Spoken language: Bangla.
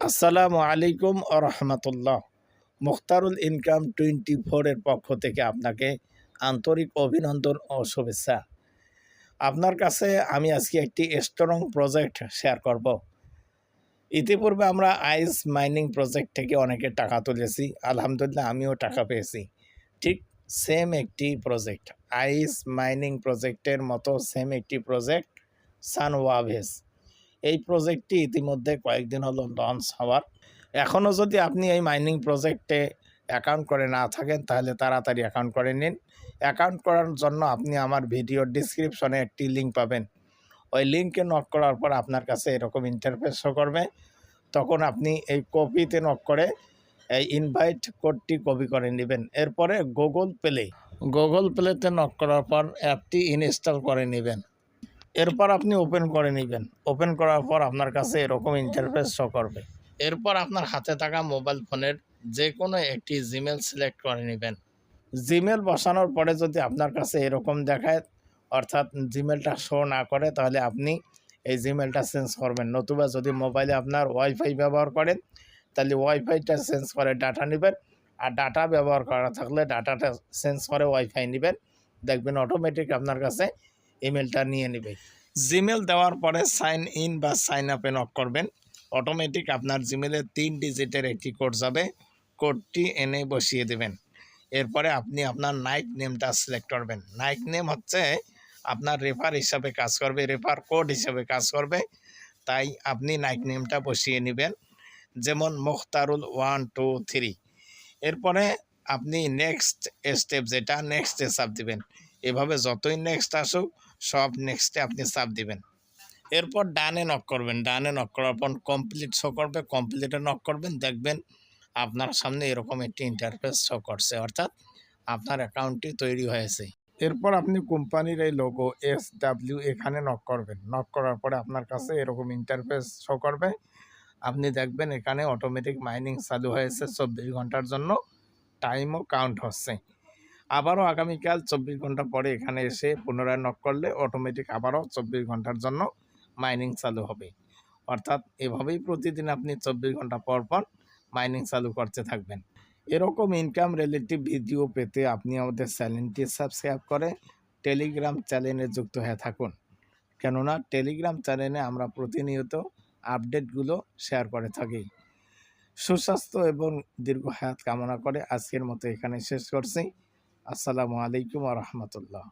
আসসালামু আলাইকুম রহমতুল্লাহ। মুখতারুল ইনকাম 24 পক্ষ থেকে আপনাকে আন্তরিক অভিনন্দন ও শুভেচ্ছা। আপনার কাছে আমি আজকে একটি স্ট্রং প্রজেক্ট শেয়ার করব। ইতিপূর্বে আমরা আইস মাইনিং প্রজেক্ট থেকে অনেকে টাকা তুলেছি, আলহামদুলিল্লাহ আমিও টাকা পেয়েছি। ঠিক সেম একটি প্রজেক্ট, আইস মাইনিং প্রজেক্টের মতো সেম একটি প্রজেক্ট সানওয়াভেস। এই প্রজেক্টটি ইতিমধ্যে কয়েকদিন হলো লঞ্চ হওয়ার। এখনও যদি আপনি এই মাইনিং প্রজেক্টে অ্যাকাউন্ট করে না থাকেন তাহলে তাড়াতাড়ি অ্যাকাউন্ট করে নিন। অ্যাকাউন্ট করার জন্য আপনি আমার ভিডিওর ডিসক্রিপশনে একটি লিঙ্ক পাবেন। ওই লিঙ্কে নক করার পর আপনার কাছে এরকম ইন্টারফেস শো করবে। তখন আপনি এই কপিতে নক করে এই ইনভাইট কোডটি কপি করে নেবেন। এরপরে গুগল প্লেতে নক করার পর অ্যাপটি ইনস্টল করে নেবেন। এরপর আপনি ওপেন করে নেবেন। ওপেন করার পর আপনার কাছে এরকম ইন্টারফেস শো করবে। এরপর আপনার হাতে থাকা মোবাইল ফোনের যে কোনো একটি জিমেল সিলেক্ট করে নেবেন। জিমেল বসানোর পরে যদি আপনার কাছে এরকম দেখায়, অর্থাৎ জিমেলটা শো না করে, তাহলে আপনি এই জিমেলটা চেঞ্জ করবেন। নতুবা যদি মোবাইলে আপনার ওয়াইফাই ব্যবহার করেন তাহলে ওয়াইফাইটা চেঞ্জ করে ডাটা নেবেন, আর ডাটা ব্যবহার করা থাকলে ডাটাটা চেঞ্জ করে ওয়াইফাই নেবেন। দেখবেন অটোমেটিক আপনার কাছে ইমেলটা নিয়ে নেবে। জিমেল দেওয়ার পরে সাইন ইন বা সাইন আপে নক করবেন। অটোমেটিক আপনার জিমেলে 3 ডিজিটের একটি কোড যাবে, কোডটি এনে বসিয়ে দেবেন। এরপরে আপনি আপনার নাইক নেমটা সিলেক্ট করবেন। নাইক নেম হচ্ছে আপনার রেফার হিসাবে কাজ করবে, রেফার কোড হিসাবে কাজ করবে, তাই আপনি নাইক নেমটা বসিয়ে নেবেন, যেমন মুখতারুল 1 2 3। এরপরে আপনি নেক্সট স্টেপ, যেটা নেক্সটে চাপ দিবেন। এভাবে যতই নেক্সট আসুক সব নেক্সটে আপনি চাপ দিবেন। এরপর ডানে নক করবেন। ডানে নক করার পর কমপ্লিট শো করবে, কমপ্লিটে নক করবেন। দেখবেন আপনার সামনে এরকম একটি ইন্টারফেস শো করছে, অর্থাৎ আপনার অ্যাকাউন্টটি তৈরি হয়েছে। এরপর আপনি কোম্পানির এই লোগো SW এখানে নক করবেন। নক করার পরে আপনার কাছে এরকম ইন্টারফেস শো করবে। আপনি দেখবেন এখানে অটোমেটিক মাইনিং চালু হয়েছে 24 ঘন্টার জন্য, টাইমও কাউন্ট হচ্ছে। আবারও আগামীকাল 24 ঘন্টা পরে এখানে এসে পুনরায় নক করলে অটোমেটিক আবারও 24 ঘন্টার জন্য মাইনিং চালু হবে। অর্থাৎ এভাবেই প্রতিদিন আপনি 24 ঘন্টা পর পর মাইনিং চালু করতে থাকবেন। এরকম ইনকাম রিলেটিভ ভিডিও পেতে আপনি আমাদের চ্যানেলটি সাবস্ক্রাইব করে টেলিগ্রাম চ্যানেলে যুক্ত হয়ে থাকুন, কেননা টেলিগ্রাম চ্যানেলে আমরা প্রতিনিয়ত আপডেটগুলো শেয়ার করে থাকি। সুস্বাস্থ্য এবং দীর্ঘ হায়াত কামনা করে আজকের মতো এখানে শেষ করছি। আসসালামু আলাইকুম ওয়া রাহমাতুল্লাহ।